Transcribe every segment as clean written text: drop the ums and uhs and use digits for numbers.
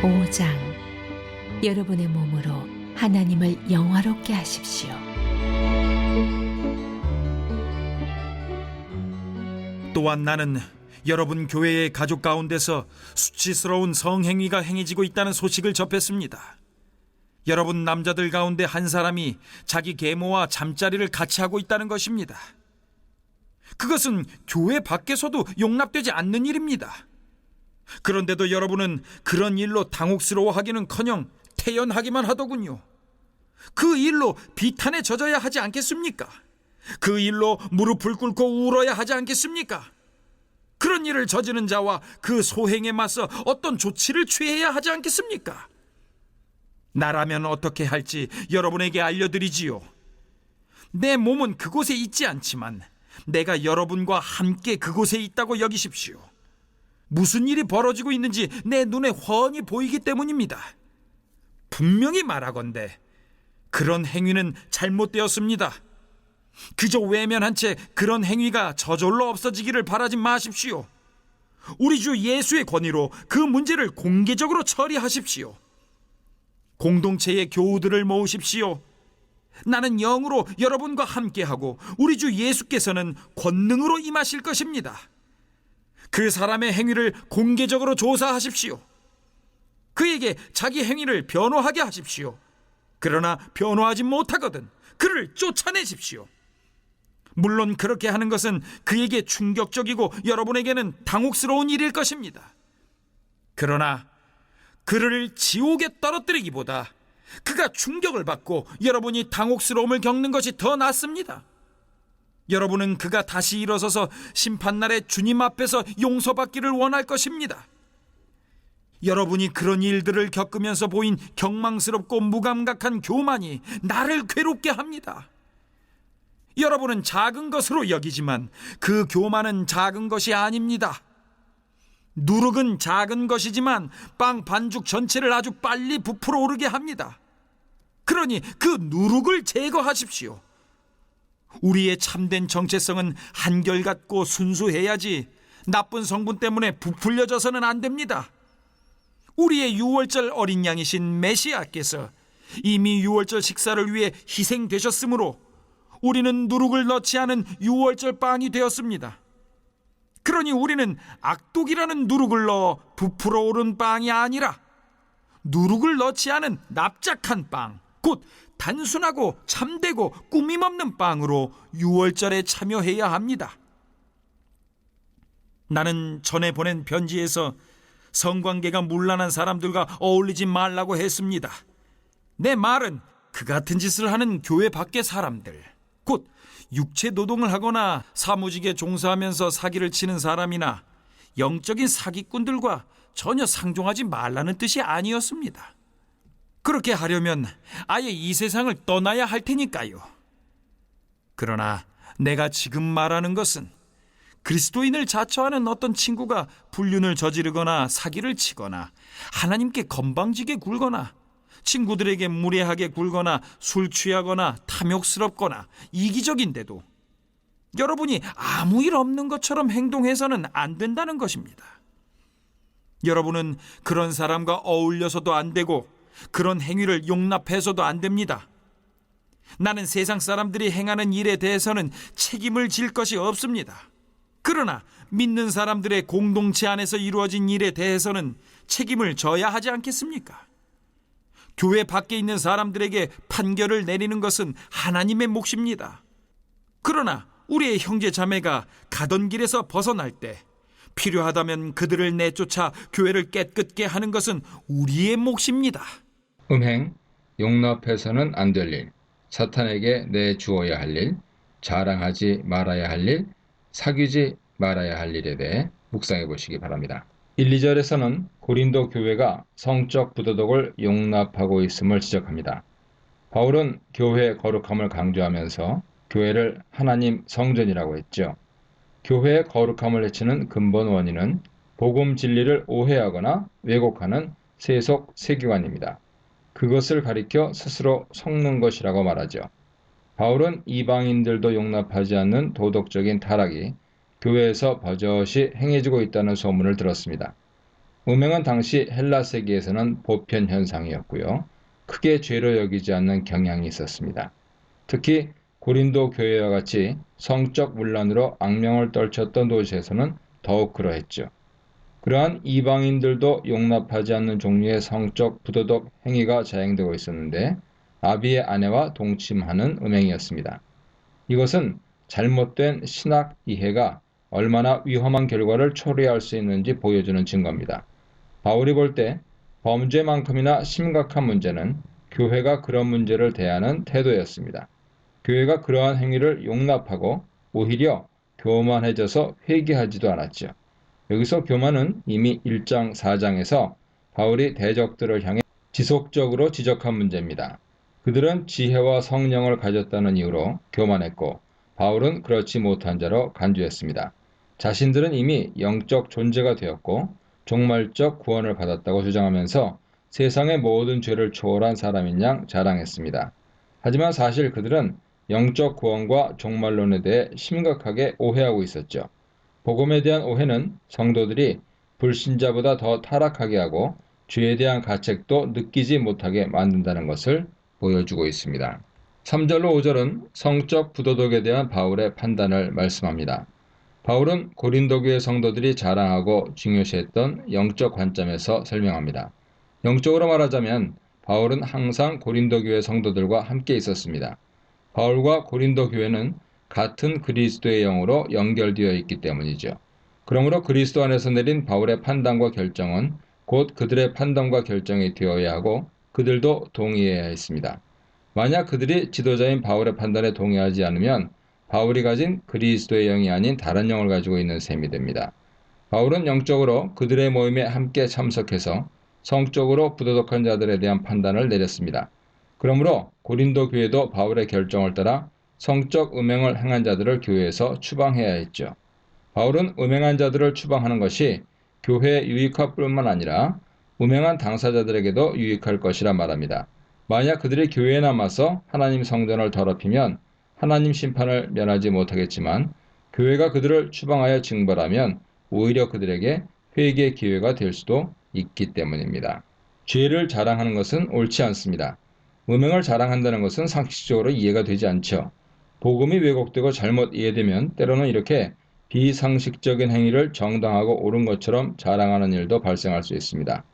5장. 여러분의 몸으로 하나님을 영화롭게 하십시오. 또한 나는 여러분 교회의 가족 가운데서 수치스러운 성행위가 행해지고 있다는 소식을 접했습니다. 여러분 남자들 가운데 한 사람이 자기 계모와 잠자리를 같이 하고 있다는 것입니다. 그것은 교회 밖에서도 용납되지 않는 일입니다. 그런데도 여러분은 그런 일로 당혹스러워하기는커녕 태연하기만 하더군요. 그 일로 비탄에 젖어야 하지 않겠습니까? 그 일로 무릎을 꿇고 울어야 하지 않겠습니까? 그런 일을 저지른 자와 그 소행에 맞서 어떤 조치를 취해야 하지 않겠습니까? 나라면 어떻게 할지 여러분에게 알려드리지요. 내 몸은 그곳에 있지 않지만 내가 여러분과 함께 그곳에 있다고 여기십시오. 무슨 일이 벌어지고 있는지 내 눈에 훤히 보이기 때문입니다. 분명히 말하건대 그런 행위는 잘못되었습니다. 그저 외면한 채 그런 행위가 저절로 없어지기를 바라지 마십시오. 우리 주 예수의 권위로 그 문제를 공개적으로 처리하십시오. 공동체의 교우들을 모으십시오. 나는 영으로 여러분과 함께하고 우리 주 예수께서는 권능으로 임하실 것입니다. 그 사람의 행위를 공개적으로 조사하십시오. 그에게 자기 행위를 변호하게 하십시오. 그러나 변호하지 못하거든 그를 쫓아내십시오. 물론 그렇게 하는 것은 그에게 충격적이고 여러분에게는 당혹스러운 일일 것입니다. 그러나 그를 지옥에 떨어뜨리기보다 그가 충격을 받고 여러분이 당혹스러움을 겪는 것이 더 낫습니다. 여러분은 그가 다시 일어서서 심판날에 주님 앞에서 용서받기를 원할 것입니다. 여러분이 그런 일들을 겪으면서 보인 경망스럽고 무감각한 교만이 나를 괴롭게 합니다. 여러분은 작은 것으로 여기지만 그 교만은 작은 것이 아닙니다. 누룩은 작은 것이지만 빵 반죽 전체를 아주 빨리 부풀어 오르게 합니다. 그러니 그 누룩을 제거하십시오. 우리의 참된 정체성은 한결같고 순수해야지 나쁜 성분 때문에 부풀려져서는 안 됩니다. 우리의 유월절 어린 양이신 메시아께서 이미 유월절 식사를 위해 희생되셨으므로 우리는 누룩을 넣지 않은 유월절 빵이 되었습니다. 그러니 우리는 악독이라는 누룩을 넣어 부풀어 오른 빵이 아니라 누룩을 넣지 않은 납작한 빵, 곧 단순하고 참되고 꾸밈없는 빵으로 유월절에 참여해야 합니다. 나는 전에 보낸 편지에서 성관계가 문란한 사람들과 어울리지 말라고 했습니다. 내 말은 그 같은 짓을 하는 교회 밖의 사람들, 곧 육체 노동을 하거나 사무직에 종사하면서 사기를 치는 사람이나 영적인 사기꾼들과 전혀 상종하지 말라는 뜻이 아니었습니다. 그렇게 하려면 아예 이 세상을 떠나야 할 테니까요. 그러나 내가 지금 말하는 것은 그리스도인을 자처하는 어떤 친구가 불륜을 저지르거나 사기를 치거나 하나님께 건방지게 굴거나 친구들에게 무례하게 굴거나 술 취하거나 탐욕스럽거나 이기적인데도 여러분이 아무 일 없는 것처럼 행동해서는 안 된다는 것입니다. 여러분은 그런 사람과 어울려서도 안 되고 그런 행위를 용납해서도 안 됩니다. 나는 세상 사람들이 행하는 일에 대해서는 책임을 질 것이 없습니다. 그러나 믿는 사람들의 공동체 안에서 이루어진 일에 대해서는 책임을 져야 하지 않겠습니까? 교회 밖에 있는 사람들에게 판결을 내리는 것은 하나님의 몫입니다. 그러나 우리의 형제 자매가 가던 길에서 벗어날 때 필요하다면 그들을 내쫓아 교회를 깨끗게 하는 것은 우리의 몫입니다. 음행, 용납해서는 안 될 일, 사탄에게 내주어야 할 일, 자랑하지 말아야 할 일, 사귀지 말아야 할 일에 대해 묵상해 보시기 바랍니다. 1, 2절에서는 고린도 교회가 성적 부도덕을 용납하고 있음을 지적합니다. 바울은 교회의 거룩함을 강조하면서 교회를 하나님 성전이라고 했죠. 교회의 거룩함을 해치는 근본 원인은 복음 진리를 오해하거나 왜곡하는 세속 세계관입니다. 그것을 가리켜 스스로 섞는 것이라고 말하죠. 바울은 이방인들도 용납하지 않는 도덕적인 타락이 교회에서 버젓이 행해지고 있다는 소문을 들었습니다. 음행은 당시 헬라 세계에서는 보편 현상이었고요. 크게 죄로 여기지 않는 경향이 있었습니다. 특히 고린도 교회와 같이 성적 문란으로 악명을 떨쳤던 도시에서는 더욱 그러했죠. 그러한 이방인들도 용납하지 않는 종류의 성적 부도덕 행위가 자행되고 있었는데 아비의 아내와 동침하는 음행이었습니다. 이것은 잘못된 신학 이해가 얼마나 위험한 결과를 초래할 수 있는지 보여주는 증거입니다. 바울이 볼 때 범죄만큼이나 심각한 문제는 교회가 그런 문제를 대하는 태도였습니다. 교회가 그러한 행위를 용납하고 오히려 교만해져서 회개하지도 않았죠. 여기서 교만은 이미 1장 4장에서 바울이 대적들을 향해 지속적으로 지적한 문제입니다. 그들은 지혜와 성령을 가졌다는 이유로 교만했고 바울은 그렇지 못한 자로 간주했습니다. 자신들은 이미 영적 존재가 되었고 종말적 구원을 받았다고 주장하면서 세상의 모든 죄를 초월한 사람인 양 자랑했습니다. 하지만 사실 그들은 영적 구원과 종말론에 대해 심각하게 오해하고 있었죠. 복음에 대한 오해는 성도들이 불신자보다 더 타락하게 하고 죄에 대한 가책도 느끼지 못하게 만든다는 것을 보여주고 있습니다. 3절로 5절은 성적 부도덕에 대한 바울의 판단을 말씀합니다. 바울은 고린도 교회 성도들이 자랑하고 중요시했던 영적 관점에서 설명합니다. 영적으로 말하자면 바울은 항상 고린도 교회 성도들과 함께 있었습니다. 바울과 고린도 교회는 같은 그리스도의 영으로 연결되어 있기 때문이죠. 그러므로 그리스도 안에서 내린 바울의 판단과 결정은 곧 그들의 판단과 결정이 되어야 하고 그들도 동의해야 했습니다. 만약 그들이 지도자인 바울의 판단에 동의하지 않으면 바울이 가진 그리스도의 영이 아닌 다른 영을 가지고 있는 셈이 됩니다. 바울은 영적으로 그들의 모임에 함께 참석해서 성적으로 부도덕한 자들에 대한 판단을 내렸습니다. 그러므로 고린도 교회도 바울의 결정을 따라 성적 음행을 행한 자들을 교회에서 추방해야 했죠. 바울은 음행한 자들을 추방하는 것이 교회에 유익할 뿐만 아니라 음행한 당사자들에게도 유익할 것이라 말합니다. 만약 그들이 교회에 남아서 하나님 성전을 더럽히면 하나님 심판을 면하지 못하겠지만 교회가 그들을 추방하여 징벌하면 오히려 그들에게 회개의 기회가 될 수도 있기 때문입니다. 죄를 자랑하는 것은 옳지 않습니다. 음행을 자랑한다는 것은 상식적으로 이해가 되지 않죠. 복음이 왜곡되고 잘못 이해되면 때로는 이렇게 비상식적인 행위를 정당하고 옳은 것처럼 자랑하는 일도 발생할 수 있습니다.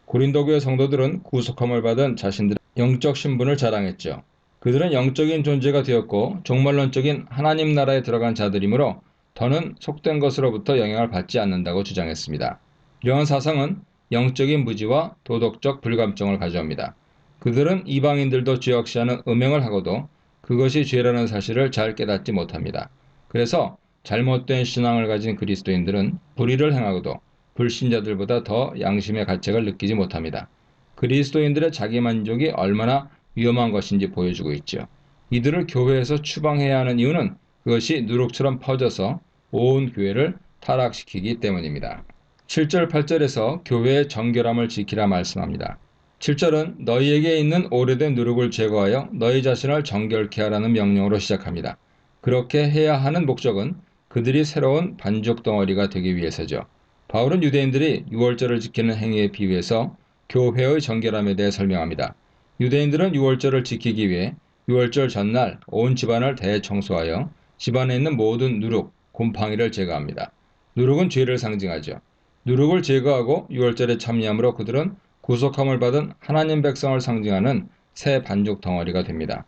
고린도 교회 성도들은 구속함을 받은 자신들의 영적 신분을 자랑했죠. 그들은 영적인 존재가 되었고 종말론적인 하나님 나라에 들어간 자들이므로 더는 속된 것으로부터 영향을 받지 않는다고 주장했습니다. 이러한 사상은 영적인 무지와 도덕적 불감증을 가져옵니다. 그들은 이방인들도 죄악시하는 음행을 하고도 그것이 죄라는 사실을 잘 깨닫지 못합니다. 그래서 잘못된 신앙을 가진 그리스도인들은 불의를 행하고도 불신자들보다 더 양심의 가책을 느끼지 못합니다. 그리스도인들의 자기만족이 얼마나 위험한 것인지 보여주고 있죠. 이들을 교회에서 추방해야 하는 이유는 그것이 누룩처럼 퍼져서 온 교회를 타락시키기 때문입니다. 7절 8절에서 교회의 정결함을 지키라 말씀합니다. 7절은 너희에게 있는 오래된 누룩을 제거하여 너희 자신을 정결케 하라는 명령으로 시작합니다. 그렇게 해야 하는 목적은 그들이 새로운 반죽 덩어리가 되기 위해서죠. 바울은 유대인들이 유월절을 지키는 행위에 비유해서 교회의 정결함에 대해 설명합니다. 유대인들은 유월절을 지키기 위해 유월절 전날 온 집안을 대청소하여 집안에 있는 모든 누룩, 곰팡이를 제거합니다. 누룩은 죄를 상징하죠. 누룩을 제거하고 유월절에 참여함으로 그들은 구속함을 받은 하나님 백성을 상징하는 새 반죽 덩어리가 됩니다.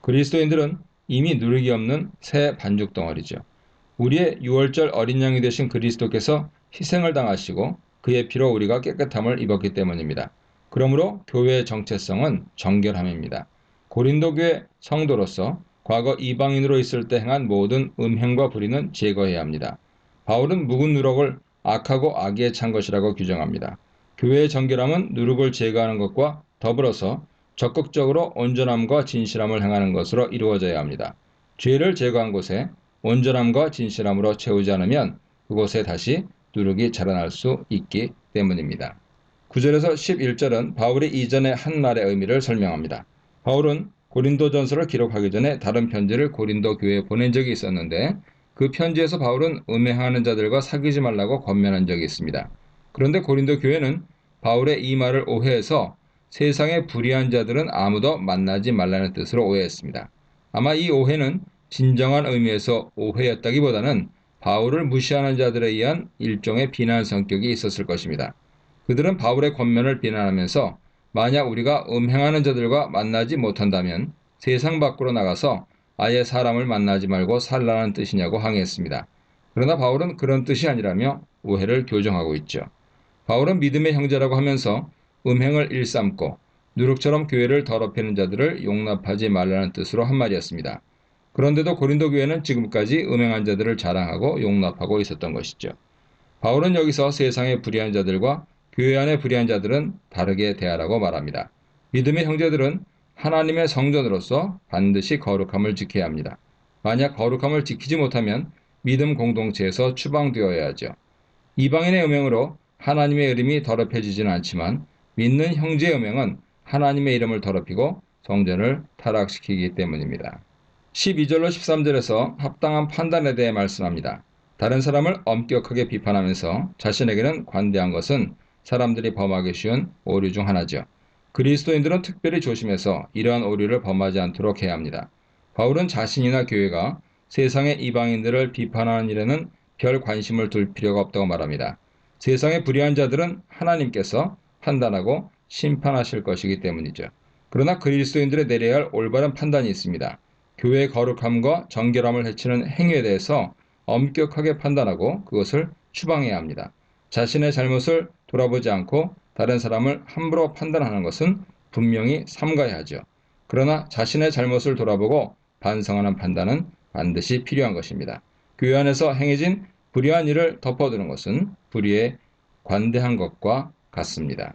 그리스도인들은 이미 누룩이 없는 새 반죽 덩어리죠. 우리의 유월절 어린 양이 되신 그리스도께서 희생을 당하시고 그의 피로 우리가 깨끗함을 입었기 때문입니다. 그러므로 교회의 정체성은 정결함입니다. 고린도 교회 성도로서 과거 이방인으로 있을 때 행한 모든 음행과 불의는 제거해야 합니다. 바울은 묵은 누룩을 악하고 악의에 찬 것이라고 규정합니다. 교회의 정결함은 누룩을 제거하는 것과 더불어서 적극적으로 온전함과 진실함을 행하는 것으로 이루어져야 합니다. 죄를 제거한 곳에 온전함과 진실함으로 채우지 않으면 그곳에 다시 누룩이 자라날 수 있기 때문입니다. 9절에서 11절은 바울이 이전의 한 말의 의미를 설명합니다. 바울은 고린도전서를 기록하기 전에 다른 편지를 고린도 교회에 보낸 적이 있었는데 그 편지에서 바울은 음행하는 자들과 사귀지 말라고 권면한 적이 있습니다. 그런데 고린도 교회는 바울의 이 말을 오해해서 세상의 불의한 자들은 아무도 만나지 말라는 뜻으로 오해했습니다. 아마 이 오해는 진정한 의미에서 오해였다기보다는 바울을 무시하는 자들에 의한 일종의 비난 성격이 있었을 것입니다. 그들은 바울의 권면을 비난하면서 만약 우리가 음행하는 자들과 만나지 못한다면 세상 밖으로 나가서 아예 사람을 만나지 말고 살라는 뜻이냐고 항의했습니다. 그러나 바울은 그런 뜻이 아니라며 오해를 교정하고 있죠. 바울은 믿음의 형제라고 하면서 음행을 일삼고 누룩처럼 교회를 더럽히는 자들을 용납하지 말라는 뜻으로 한 말이었습니다. 그런데도 고린도 교회는 지금까지 음행한 자들을 자랑하고 용납하고 있었던 것이죠. 바울은 여기서 세상의 불의한 자들과 교회 안의 불의한 자들은 다르게 대하라고 말합니다. 믿음의 형제들은 하나님의 성전으로서 반드시 거룩함을 지켜야 합니다. 만약 거룩함을 지키지 못하면 믿음 공동체에서 추방되어야 하죠. 이방인의 음행으로 하나님의 이름이 더럽혀지지는 않지만 믿는 형제의 음행은 하나님의 이름을 더럽히고 성전을 타락시키기 때문입니다. 12절로 13절에서 합당한 판단에 대해 말씀합니다. 다른 사람을 엄격하게 비판하면서 자신에게는 관대한 것은 사람들이 범하기 쉬운 오류 중 하나죠. 그리스도인들은 특별히 조심해서 이러한 오류를 범하지 않도록 해야 합니다. 바울은 자신이나 교회가 세상의 이방인들을 비판하는 일에는 별 관심을 둘 필요가 없다고 말합니다. 세상의 불의한 자들은 하나님께서 판단하고 심판하실 것이기 때문이죠. 그러나 그리스도인들의 내려야 할 올바른 판단이 있습니다. 교회의 거룩함과 정결함을 해치는 행위에 대해서 엄격하게 판단하고 그것을 추방해야 합니다. 자신의 잘못을 돌아보지 않고 다른 사람을 함부로 판단하는 것은 분명히 삼가야 하죠. 그러나 자신의 잘못을 돌아보고 반성하는 판단은 반드시 필요한 것입니다. 교회 안에서 행해진 불의한 일을 덮어두는 것은 불의에 관대한 것과 같습니다.